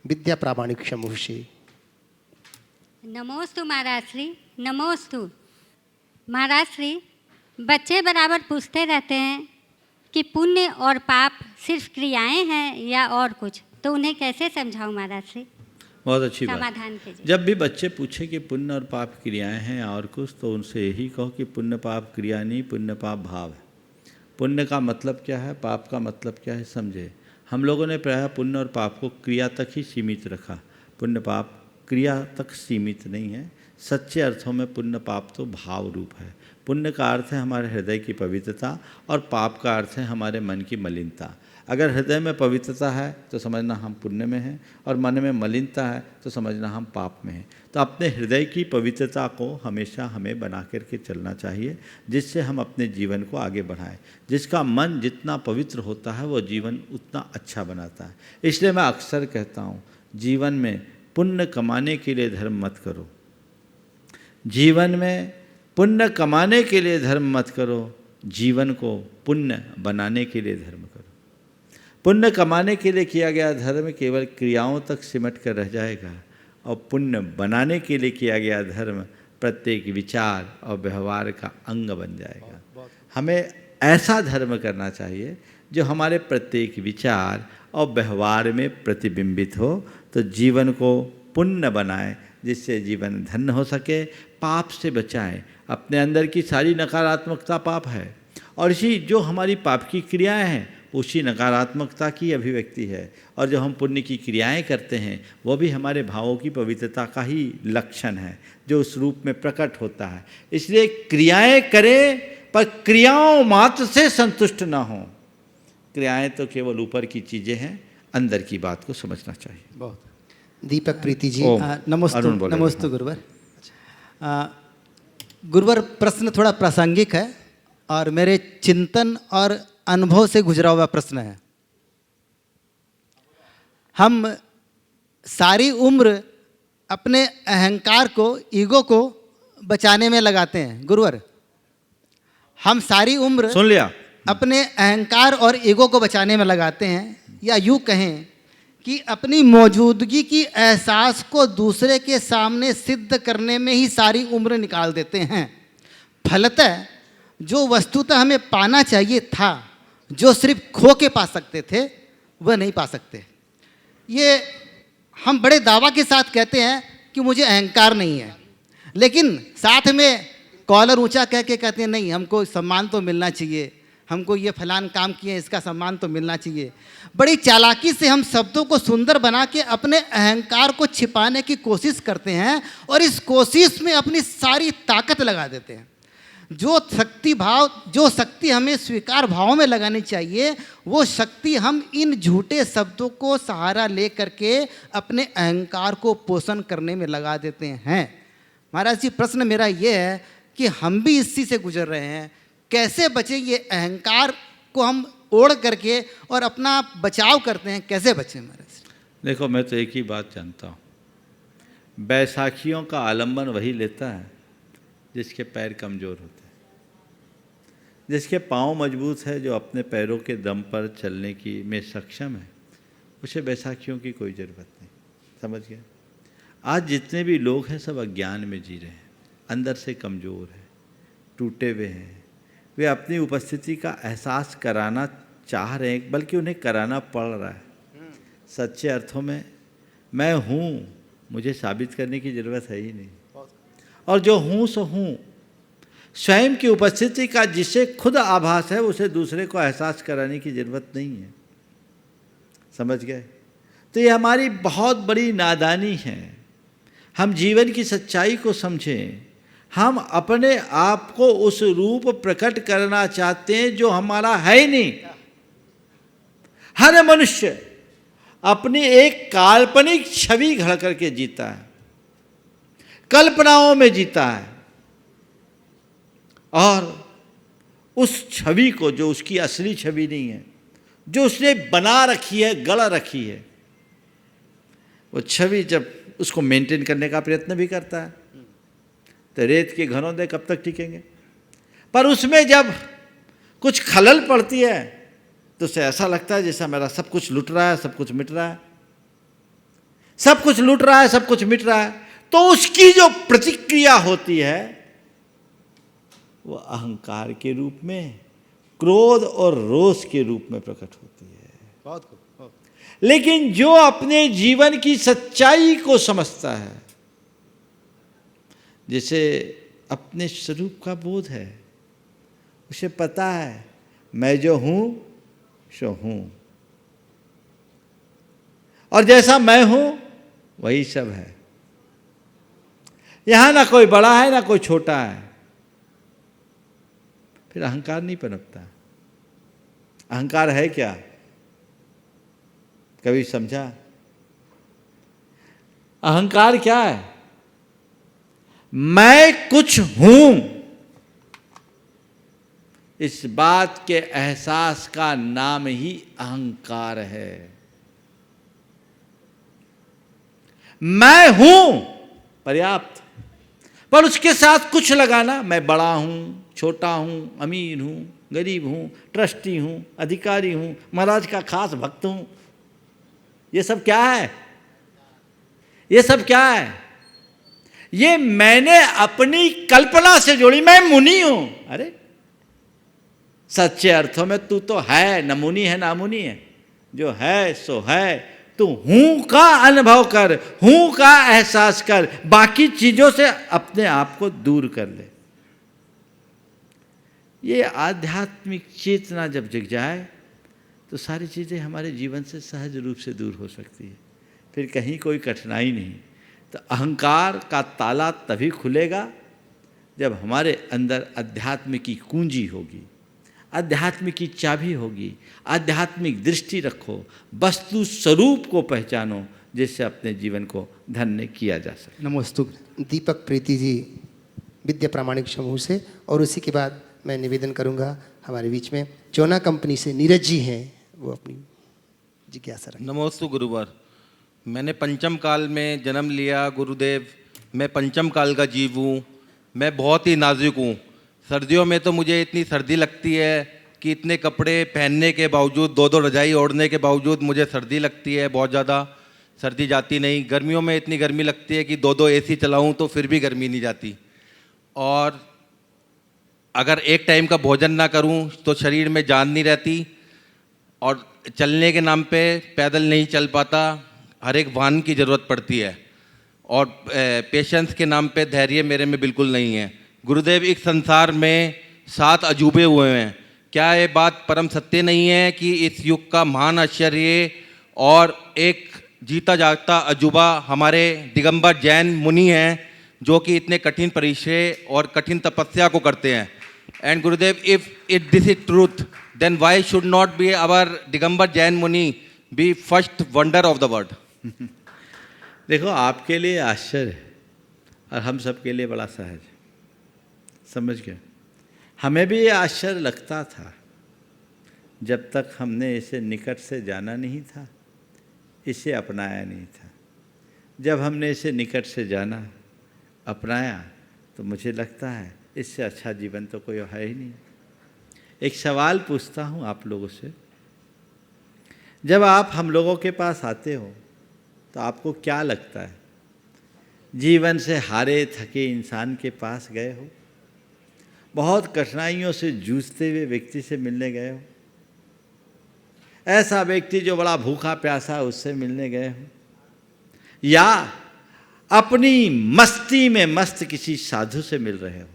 विद्या प्रामाणिक समूह से। नमोस्तु महाराज श्री, नमोस्तु महाराज श्री। बच्चे बराबर पूछते रहते हैं कि पुण्य और पाप सिर्फ क्रियाएं हैं या और कुछ, तो उन्हें कैसे समझाऊं महाराज श्री? बहुत अच्छी बात। समाधान कीजिए। जब भी बच्चे पूछे कि पुण्य और पाप क्रियाएं हैं और कुछ, तो उनसे यही कहो कि पुण्य पाप क्रिया नहीं, पुण्य पाप भाव है। पुण्य का मतलब क्या है, पाप का मतलब क्या है, समझे। हम लोगों ने प्रायः पुण्य और पाप को क्रिया तक ही सीमित रखा। पुण्य पाप क्रिया तक सीमित नहीं है। सच्चे अर्थों में पुण्य पाप तो भाव रूप है। पुण्य का अर्थ है हमारे हृदय की पवित्रता और पाप का अर्थ है हमारे मन की मलिनता। अगर हृदय में पवित्रता है तो समझना हम पुण्य में हैं, और मन में मलिनता है तो समझना हम पाप में हैं। तो अपने हृदय की पवित्रता को हमेशा हमें बना करके चलना चाहिए, जिससे हम अपने जीवन को आगे बढ़ाएं। जिसका मन जितना पवित्र होता है वो जीवन उतना अच्छा बनाता है। इसलिए मैं अक्सर कहता हूँ, जीवन में पुण्य कमाने के लिए धर्म मत करो, जीवन में पुण्य कमाने के लिए धर्म मत करो, जीवन को पुण्य बनाने के लिए धर्म करो। पुण्य कमाने के लिए किया गया धर्म केवल क्रियाओं तक सिमट कर रह जाएगा, और पुण्य बनाने के लिए किया गया धर्म प्रत्येक विचार और व्यवहार का अंग बन जाएगा। हमें ऐसा धर्म करना चाहिए जो हमारे प्रत्येक विचार और व्यवहार में प्रतिबिंबित हो, तो जीवन को पुण्य बनाए, जिससे जीवन धन्य हो सके, पाप से बचाएं। अपने अंदर की सारी नकारात्मकता पाप है, और इसी जो हमारी पाप की क्रियाएं हैं उसी नकारात्मकता की अभिव्यक्ति है, और जो हम पुण्य की क्रियाएं करते हैं वो भी हमारे भावों की पवित्रता का ही लक्षण है, जो उस रूप में प्रकट होता है। इसलिए क्रियाएं करें, पर क्रियाओं मात्र से संतुष्ट ना हों। क्रियाएं तो केवल ऊपर की चीज़ें हैं, अंदर की बात को समझना चाहिए। बहुत दीपक प्रीति जी। नमोस्तु नमोस्तु गुरुवर। गुरुवर, प्रश्न थोड़ा प्रासंगिक है और मेरे चिंतन और अनुभव से गुजरा हुआ प्रश्न है। हम सारी उम्र अपने अहंकार को, ईगो को बचाने में लगाते हैं। गुरुवर, हम सारी उम्र सुन लिया, अपने अहंकार और ईगो को बचाने में लगाते हैं, या यूँ कहें कि अपनी मौजूदगी की एहसास को दूसरे के सामने सिद्ध करने में ही सारी उम्र निकाल देते हैं। फलतः जो वस्तुतः हमें पाना चाहिए था, जो सिर्फ खो के पा सकते थे, वह नहीं पा सकते। ये हम बड़े दावा के साथ कहते हैं कि मुझे अहंकार नहीं है, लेकिन साथ में कॉलर ऊंचा कह के कहते हैं नहीं, हमको सम्मान तो मिलना चाहिए, हमको ये फलान काम किए, इसका सम्मान तो मिलना चाहिए। बड़ी चालाकी से हम शब्दों को सुंदर बना के अपने अहंकार को छिपाने की कोशिश करते हैं, और इस कोशिश में अपनी सारी ताकत लगा देते हैं। जो शक्ति हमें स्वीकार भाव में लगानी चाहिए, वो शक्ति हम इन झूठे शब्दों को सहारा ले करके अपने अहंकार को पोषण करने में लगा देते हैं। महाराज जी, प्रश्न मेरा ये है कि हम भी इसी से गुजर रहे हैं, कैसे बचें? ये अहंकार को हम ओढ़ करके और अपना बचाव करते हैं, कैसे बचें महाराज? देखो, मैं तो एक ही बात जानता हूँ, बैसाखियों का आलंबन वही लेता है जिसके पैर कमज़ोर होते हैं। जिसके पाँव मजबूत है, जो अपने पैरों के दम पर चलने की में सक्षम है, उसे बैसाखियों की कोई ज़रूरत नहीं। समझ गए? आज जितने भी लोग हैं सब अज्ञान में जी रहे हैं, अंदर से कमज़ोर हैं, टूटे हुए हैं। वे अपनी उपस्थिति का एहसास कराना चाह रहे हैं, बल्कि उन्हें कराना पड़ रहा है। सच्चे अर्थों में मैं हूँ, मुझे साबित करने की ज़रूरत है ही नहीं, और जो हूँ सो हूँ। स्वयं की उपस्थिति का जिसे खुद आभास है, उसे दूसरे को एहसास कराने की ज़रूरत नहीं है। समझ गए? तो ये हमारी बहुत बड़ी नादानी है। हम जीवन की सच्चाई को समझें। हम अपने आप को उस रूप प्रकट करना चाहते हैं जो हमारा है ही नहीं। हर मनुष्य अपनी एक काल्पनिक छवि घड़ करके जीता है, कल्पनाओं में जीता है, और उस छवि को, जो उसकी असली छवि नहीं है, जो उसने बना रखी है, गढ़ रखी है, वो छवि जब उसको मेंटेन करने का प्रयत्न भी करता है, तो रेत के घनौंदे कब तक टिकेंगे? पर उसमें जब कुछ खलल पड़ती है तो उसे ऐसा लगता है जैसा मेरा सब कुछ लुट रहा है, सब कुछ मिट रहा है, सब कुछ लुट रहा है, सब कुछ मिट रहा है। तो उसकी जो प्रतिक्रिया होती है वो अहंकार के रूप में, क्रोध और रोष के रूप में प्रकट होती है। बहुत। लेकिन जो अपने जीवन की सच्चाई को समझता है, जिसे अपने स्वरूप का बोध है, उसे पता है मैं जो हूं सो हूं, और जैसा मैं हूं वही सब है। यहां ना कोई बड़ा है ना कोई छोटा है। फिर अहंकार नहीं पनपता। अहंकार है क्या? कभी समझा? अहंकार क्या है? मैं कुछ हूं, इस बात के एहसास का नाम ही अहंकार है। मैं हूं पर्याप्त, पर उसके साथ कुछ लगाना, मैं बड़ा हूं, छोटा हूं, अमीर हूं, गरीब हूं, ट्रस्टी हूं, अधिकारी हूं, महाराज का खास भक्त हूं, ये सब क्या है? ये सब क्या है? ये मैंने अपनी कल्पना से जोड़ी, मैं मुनि हूं। अरे सच्चे अर्थों में तू तो है, न मुनि है ना मुनि है, जो है सो है। तू हूं का अनुभव कर, हूं का एहसास कर, बाकी चीजों से अपने आप को दूर कर ले। ये आध्यात्मिक चेतना जब जग जाए तो सारी चीज़ें हमारे जीवन से सहज रूप से दूर हो सकती है, फिर कहीं कोई कठिनाई नहीं। तो अहंकार का ताला तभी खुलेगा जब हमारे अंदर अध्यात्म की कुंजी होगी, अध्यात्म की चाबी होगी। आध्यात्मिक दृष्टि रखो, वस्तु स्वरूप को पहचानो, जिससे अपने जीवन को धन्य किया जा सके। नमोस्तु। दीपक प्रीति जी विद्या प्रामाणिक समूह से, और उसी के बाद मैं निवेदन करूंगा हमारे बीच में चोना कंपनी से नीरज जी हैं, वो अपनी जिज्ञासा रखें। नमोस्तु गुरुवर। मैंने पंचम काल में जन्म लिया गुरुदेव, मैं पंचम काल का जीव हूँ। मैं बहुत ही नाजुक हूँ। सर्दियों में तो मुझे इतनी सर्दी लगती है कि इतने कपड़े पहनने के बावजूद, दो रजाई ओढ़ने के बावजूद मुझे सर्दी लगती है, बहुत ज़्यादा सर्दी जाती नहीं। गर्मियों में इतनी गर्मी लगती है कि दो एसी चलाऊँ तो फिर भी गर्मी नहीं जाती। और अगर एक टाइम का भोजन ना करूं तो शरीर में जान नहीं रहती, और चलने के नाम पे पैदल नहीं चल पाता, हर एक वाहन की ज़रूरत पड़ती है। और पेशेंस के नाम पे धैर्य मेरे में बिल्कुल नहीं है। गुरुदेव, एक संसार में 7 अजूबे हुए हैं। क्या ये बात परम सत्य नहीं है कि इस युग का महान आश्चर्य और एक जीता जागता अजूबा हमारे दिगंबर जैन मुनि हैं, जो कि इतने कठिन परिश्रय और कठिन तपस्या को करते हैं? And Gurudev, if this is truth, then why should not be our Digambar Jain muni be first wonder of the world? देखो, आपके लिए आश्चर्य है और हम सब के लिए बड़ा सहज है, समझ गए? हमें भी ये आश्चर्य लगता था जब तक हमने इसे निकट से जाना नहीं था, इसे अपनाया नहीं था। जब हमने इसे निकट से जाना, अपनाया, तो मुझे लगता है इससे अच्छा जीवन तो कोई है ही नहीं। एक सवाल पूछता हूँ आप लोगों से, जब आप हम लोगों के पास आते हो तो आपको क्या लगता है? जीवन से हारे थके इंसान के पास गए हो? बहुत कठिनाइयों से जूझते हुए व्यक्ति से मिलने गए हो? ऐसा व्यक्ति जो बड़ा भूखा प्यासा है, उससे मिलने गए हो? या अपनी मस्ती में मस्त किसी साधु से मिल रहे हो?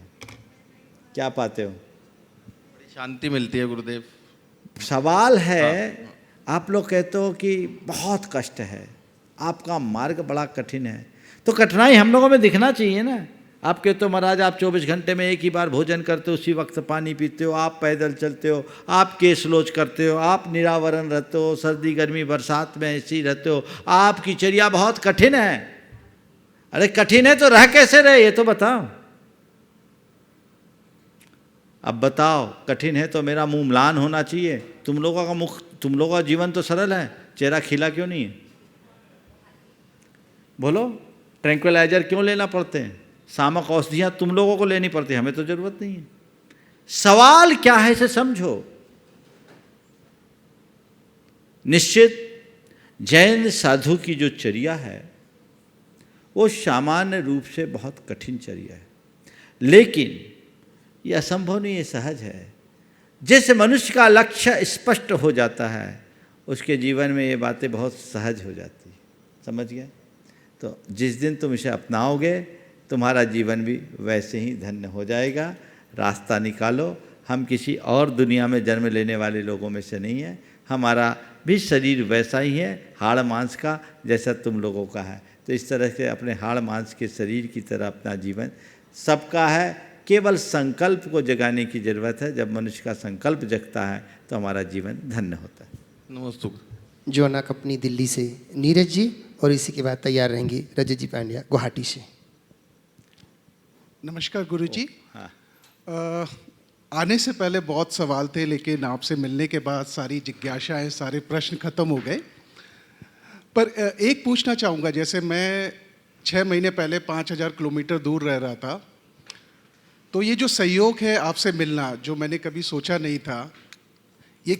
क्या पाते हो? बड़ी शांति मिलती है गुरुदेव। सवाल है, आप लोग कहते हो कि बहुत कष्ट है, आपका मार्ग बड़ा कठिन है, तो कठिनाई हम लोगों में दिखना चाहिए ना। आप कहते हो महाराज आप 24 घंटे में एक ही बार भोजन करते हो, उसी वक्त पानी पीते हो, आप पैदल चलते हो, आप केस लोच करते हो, आप निरावरण रहते हो, सर्दी गर्मी बरसात में ऐसे ही रहते हो, आपकी चर्या बहुत कठिन है। अरे कठिन है तो रह कैसे रहे, ये तो बताओ। अब बताओ, कठिन है तो मेरा मुंह म्लान होना चाहिए। तुम लोगों का जीवन तो सरल है, चेहरा खिला क्यों नहीं है? बोलो, ट्रैंक्विलाइजर क्यों लेना पड़ते हैं? सामक औषधियाँ तुम लोगों को लेनी पड़ती है, हमें तो जरूरत नहीं है। सवाल क्या है इसे समझो। निश्चित जैन साधु की जो चर्या है वो सामान्य रूप से बहुत कठिन चर्या है, लेकिन ये असंभव नहीं, ये सहज है। जिस मनुष्य का लक्ष्य स्पष्ट हो जाता है उसके जीवन में ये बातें बहुत सहज हो जाती है, समझ गए? तो जिस दिन तुम इसे अपनाओगे तुम्हारा जीवन भी वैसे ही धन्य हो जाएगा। रास्ता निकालो। हम किसी और दुनिया में जन्म लेने वाले लोगों में से नहीं है, हमारा भी शरीर वैसा ही है, हाड़ मांस का, जैसा तुम लोगों का है। तो इस तरह से अपने हाड़ मांस के शरीर की तरह अपना जीवन सबका है, केवल संकल्प को जगाने की जरूरत है। जब मनुष्य का संकल्प जगता है तो हमारा जीवन धन्य होता है। नमस्ते। जोना कंपनी दिल्ली से नीरज जी, और इसी के बाद तैयार रहेंगी रजत जी पांड्या गुवाहाटी से। नमस्कार गुरुजी। हाँ। आने से पहले बहुत सवाल थे, लेकिन आपसे मिलने के बाद सारी जिज्ञासाएं, सारे प्रश्न खत्म हो गए। पर एक पूछना चाहूँगा, जैसे मैं 6 महीने पहले 5000 किलोमीटर दूर रह रहा था, तो ये जो सहयोग है आपसे मिलना, जो मैंने कभी सोचा नहीं था, ये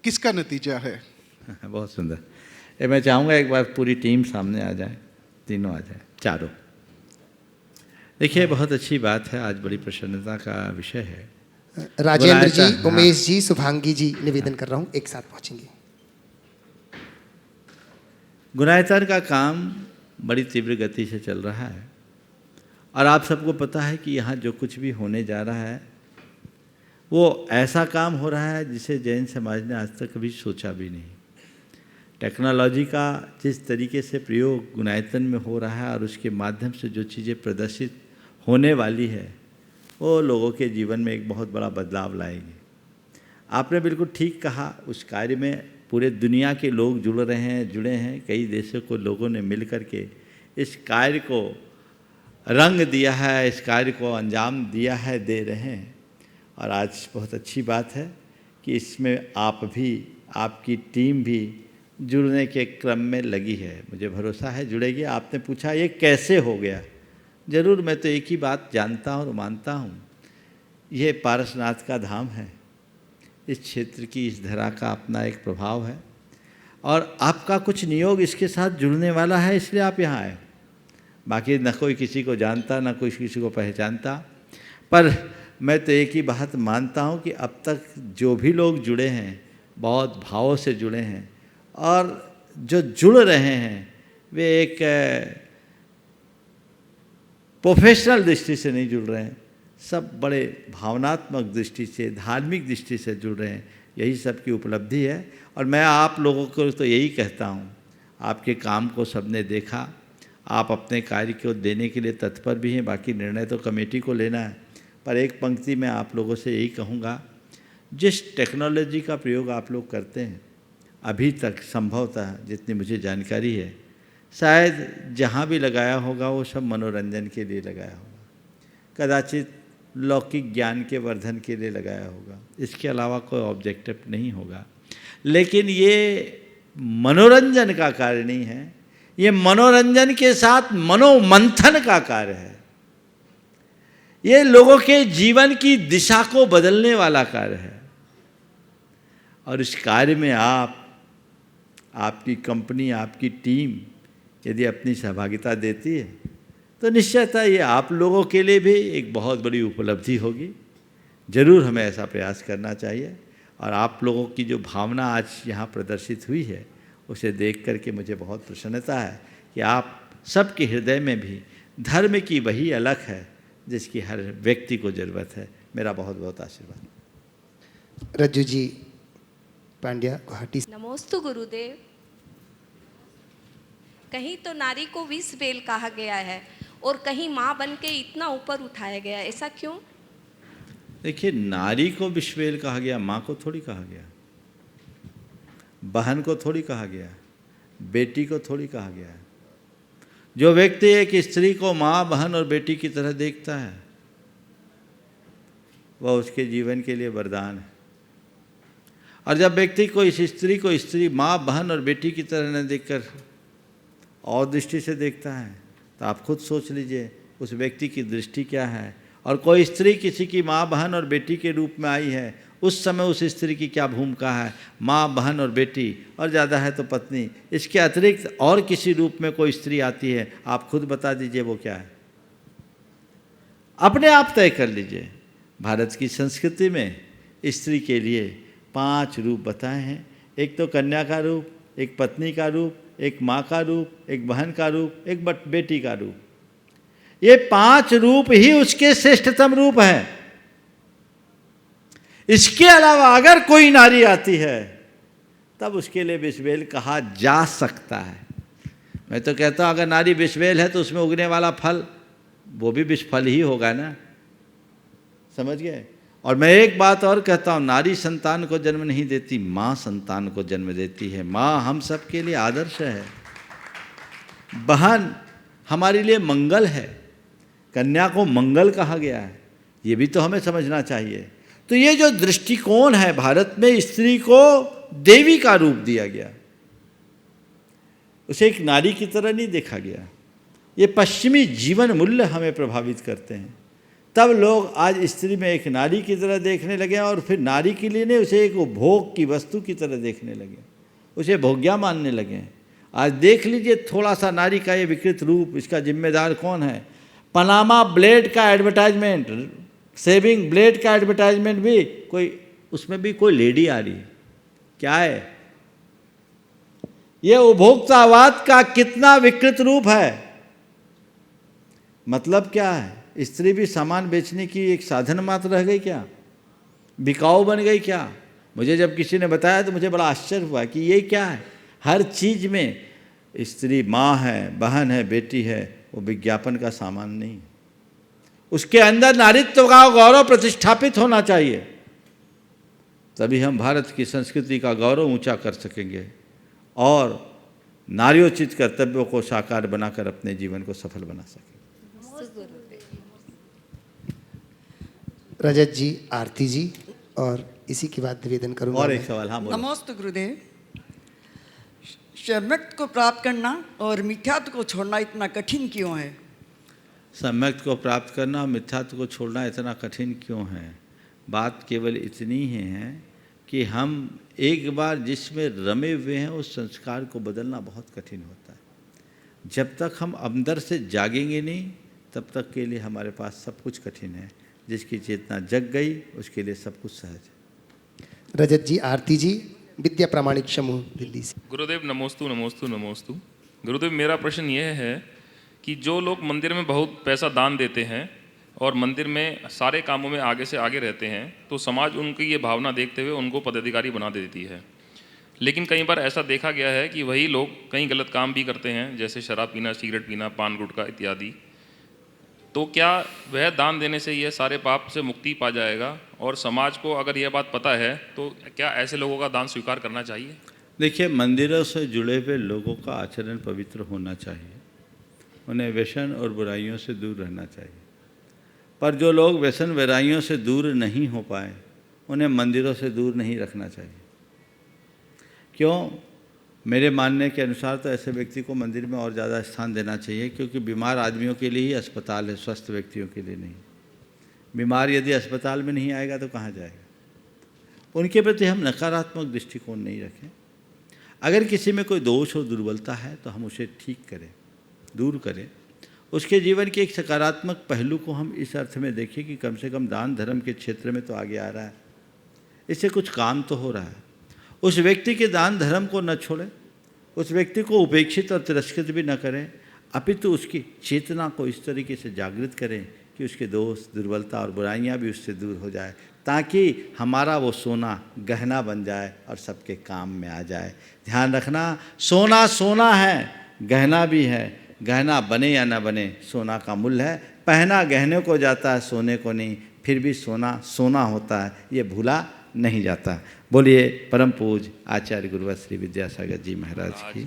किसका नतीजा है? बहुत सुंदर। ये मैं चाहूँगा एक बार पूरी टीम सामने आ जाए, तीनों आ जाए, चारों। देखिए, बहुत अच्छी बात है, आज बड़ी प्रसन्नता का विषय है। राजेंद्र जी, हाँ। उमेश जी, शुभांगी जी, निवेदन कर रहा हूँ एक साथ पहुँचेंगे। गुणायतन का काम बड़ी तीव्र गति से चल रहा है, और आप सबको पता है कि यहाँ जो कुछ भी होने जा रहा है वो ऐसा काम हो रहा है जिसे जैन समाज ने आज तक कभी सोचा भी नहीं। टेक्नोलॉजी का जिस तरीके से प्रयोग गुणायतन में हो रहा है और उसके माध्यम से जो चीज़ें प्रदर्शित होने वाली है वो लोगों के जीवन में एक बहुत बड़ा बदलाव लाएगी। आपने बिल्कुल ठीक कहा, उस कार्य में पूरे दुनिया के लोग जुड़े हैं। कई देशों को लोगों ने मिल कर के इस कार्य को रंग दिया है, इस कार्य को अंजाम दिया है, दे रहे हैं। और आज बहुत अच्छी बात है कि इसमें आप भी, आपकी टीम भी जुड़ने के क्रम में लगी है। मुझे भरोसा है जुड़ेगी। आपने पूछा ये कैसे हो गया, ज़रूर मैं तो एक ही बात जानता हूँ और मानता हूँ, ये पारसनाथ का धाम है। इस क्षेत्र की, इस धरा का अपना एक प्रभाव है, और आपका कुछ नियोग इसके साथ जुड़ने वाला है, इसलिए आप यहाँ आए। बाकी न कोई किसी को जानता, न कोई किसी को पहचानता, पर मैं तो एक ही बात मानता हूँ कि अब तक जो भी लोग जुड़े हैं बहुत भावों से जुड़े हैं, और जो जुड़ रहे हैं वे एक प्रोफेशनल दृष्टि से नहीं जुड़ रहे हैं, सब बड़े भावनात्मक दृष्टि से, धार्मिक दृष्टि से जुड़ रहे हैं। यही सबकी उपलब्धि है। और मैं आप लोगों को तो यही कहता हूँ, आपके काम को सबने देखा, आप अपने कार्य को देने के लिए तत्पर भी हैं। बाकी निर्णय तो कमेटी को लेना है, पर एक पंक्ति में आप लोगों से यही कहूँगा, जिस टेक्नोलॉजी का प्रयोग आप लोग करते हैं अभी तक, संभवतः जितनी मुझे जानकारी है, शायद जहाँ भी लगाया होगा वो सब मनोरंजन के लिए लगाया होगा, कदाचित लौकिक ज्ञान के वर्धन के लिए लगाया होगा, इसके अलावा कोई ऑब्जेक्टिव नहीं होगा। लेकिन ये मनोरंजन का कार्य नहीं है, ये मनोरंजन के साथ मनोमंथन का कार्य है। ये लोगों के जीवन की दिशा को बदलने वाला कार्य है। और इस कार्य में आप, आपकी कंपनी, आपकी टीम यदि अपनी सहभागिता देती है तो निश्चयतः ये आप लोगों के लिए भी एक बहुत बड़ी उपलब्धि होगी। ज़रूर हमें ऐसा प्रयास करना चाहिए। और आप लोगों की जो भावना आज यहाँ प्रदर्शित हुई है उसे देख करके मुझे बहुत प्रसन्नता है कि आप सबके हृदय में भी धर्म की वही अलख है जिसकी हर व्यक्ति को ज़रूरत है। मेरा बहुत बहुत आशीर्वाद। रज्जू जी पांड्या गुवाहाटी। नमोस्तु गुरुदेव। कहीं तो नारी को विष बेल कहा गया है और कहीं माँ बन के इतना ऊपर उठाया गया है, ऐसा क्यों? देखिए, नारी को विषबेल कहा गया, माँ को थोड़ी कहा गया, बहन को थोड़ी कहा गया, बेटी को थोड़ी कहा गया है। जो व्यक्ति एक स्त्री को माँ, बहन और बेटी की तरह देखता है वह उसके जीवन के लिए वरदान है। और जब व्यक्ति को इस स्त्री को स्त्री, माँ, बहन और बेटी की तरह न देखकर और दृष्टि से देखता है तो आप खुद सोच लीजिए उस व्यक्ति की दृष्टि क्या है। और कोई स्त्री किसी की माँ, बहन और बेटी के रूप में आई है, उस समय उस स्त्री की क्या भूमिका है, माँ, बहन और बेटी, और ज़्यादा है तो पत्नी। इसके अतिरिक्त और किसी रूप में कोई स्त्री आती है, आप खुद बता दीजिए वो क्या है, अपने आप तय कर लीजिए। भारत की संस्कृति में स्त्री के लिए 5 रूप बताए हैं। एक तो कन्या का रूप, एक पत्नी का रूप, एक माँ का रूप, एक बहन का रूप, एक बेटी का रूप। ये 5 रूप ही उसके श्रेष्ठतम रूप हैं। इसके अलावा अगर कोई नारी आती है तब उसके लिए विषबेल कहा जा सकता है। मैं तो कहता हूँ अगर नारी विषबेल है तो उसमें उगने वाला फल वो भी विषफल ही होगा ना, समझ गए। और मैं एक बात और कहता हूँ, नारी संतान को जन्म नहीं देती, माँ संतान को जन्म देती है। माँ हम सब के लिए आदर्श है, बहन हमारे लिए मंगल है, कन्या को मंगल कहा गया है, ये भी तो हमें समझना चाहिए। तो ये जो दृष्टिकोण है, भारत में स्त्री को देवी का रूप दिया गया, उसे एक नारी की तरह नहीं देखा गया। ये पश्चिमी जीवन मूल्य हमें प्रभावित करते हैं, तब लोग आज स्त्री में एक नारी की तरह देखने लगे और फिर नारी के लिए नहीं, उसे एक भोग की वस्तु की तरह देखने लगे, उसे भोग्या मानने लगे। आज देख लीजिए थोड़ा सा नारी का ये विकृत रूप, इसका जिम्मेदार कौन है? पनामा ब्लेड का एडवर्टाइजमेंट, सेविंग ब्लेड का एडवर्टाइजमेंट भी कोई, उसमें भी कोई लेडी आ रही है, क्या है ये? उपभोक्तावाद का कितना विकृत रूप है। मतलब क्या है? स्त्री भी सामान बेचने की एक साधन मात्र रह गई क्या? बिकाऊ बन गई क्या? मुझे जब किसी ने बताया तो मुझे बड़ा आश्चर्य हुआ कि ये क्या है। हर चीज़ में स्त्री माँ है, बहन है, बेटी है, वो विज्ञापन का सामान नहीं। उसके अंदर नारीत्व का गौरव प्रतिष्ठापित होना चाहिए, तभी हम भारत की संस्कृति का गौरव ऊंचा कर सकेंगे और नार्योचित कर्तव्यों को साकार बनाकर अपने जीवन को सफल बना सकेंगे। रजत जी, आरती जी, और इसी के बाद निवेदन करूंगा। और एक सवाल, हाँ बोलो। नमोस्तु गुरुदेव। सम्यक्त को प्राप्त करना और मिथ्यात्व को छोड़ना इतना कठिन क्यों है? सम्यक्त को प्राप्त करना और मिथ्यात्व को छोड़ना इतना कठिन क्यों है? बात केवल इतनी ही है कि हम एक बार जिसमें रमे हुए हैं उस संस्कार को बदलना बहुत कठिन होता है। जब तक हम अंदर से जागेंगे नहीं, तब तक के लिए हमारे पास सब कुछ कठिन है। जिसकी चेतना जग गई उसके लिए सब कुछ सहज है। रजत जी, आरती जी, विद्या प्रामाणिक समूह दिल्ली से। गुरुदेव नमोस्तु नमोस्तु नमोस्तु। गुरुदेव मेरा प्रश्न यह है कि जो लोग मंदिर में बहुत पैसा दान देते हैं और मंदिर में सारे कामों में आगे से आगे रहते हैं, तो समाज उनकी ये भावना देखते हुए उनको पदाधिकारी बना देती है। लेकिन कई बार ऐसा देखा गया है कि वही लोग कई गलत काम भी करते हैं, जैसे शराब पीना, सिगरेट पीना, पान गुटखा इत्यादि। तो क्या वह दान देने से यह सारे पाप से मुक्ति पा जाएगा? और समाज को अगर यह बात पता है तो क्या ऐसे लोगों का दान स्वीकार करना चाहिए? देखिए, मंदिरों से जुड़े हुए लोगों का आचरण पवित्र होना चाहिए, उन्हें व्यसन और बुराइयों से दूर रहना चाहिए। पर जो लोग व्यसन बुराइयों से दूर नहीं हो पाए, उन्हें मंदिरों से दूर नहीं रखना चाहिए। क्यों? मेरे मानने के अनुसार तो ऐसे व्यक्ति को मंदिर में और ज़्यादा स्थान देना चाहिए, क्योंकि बीमार आदमियों के लिए ही अस्पताल है, स्वस्थ व्यक्तियों के लिए नहीं। बीमार यदि अस्पताल में नहीं आएगा तो कहाँ जाएगा? उनके प्रति हम नकारात्मक दृष्टिकोण नहीं रखें। अगर किसी में कोई दोष और दुर्बलता है तो हम उसे ठीक करें, दूर करें। उसके जीवन के एक सकारात्मक पहलू को हम इस अर्थ में देखें कि कम से कम दान धर्म के क्षेत्र में तो आगे आ रहा है, इससे कुछ काम तो हो रहा है। उस व्यक्ति के दान धर्म को न छोड़ें, उस व्यक्ति को उपेक्षित और तिरस्कृत भी न करें, अपितु उसकी चेतना को इस तरीके से जागृत करें कि उसके दोष, दुर्बलता और बुराइयां भी उससे दूर हो जाए, ताकि हमारा वो सोना गहना बन जाए और सबके काम में आ जाए। ध्यान रखना, सोना सोना है, गहना भी है। गहना बने या न बने, सोना का मूल्य है। पहना गहने को जाता है, सोने को नहीं, फिर भी सोना सोना होता है, ये भूला नहीं जाता। बोलिए परम पूज आचार्य गुरुवर श्री विद्यासागर जी महाराज की।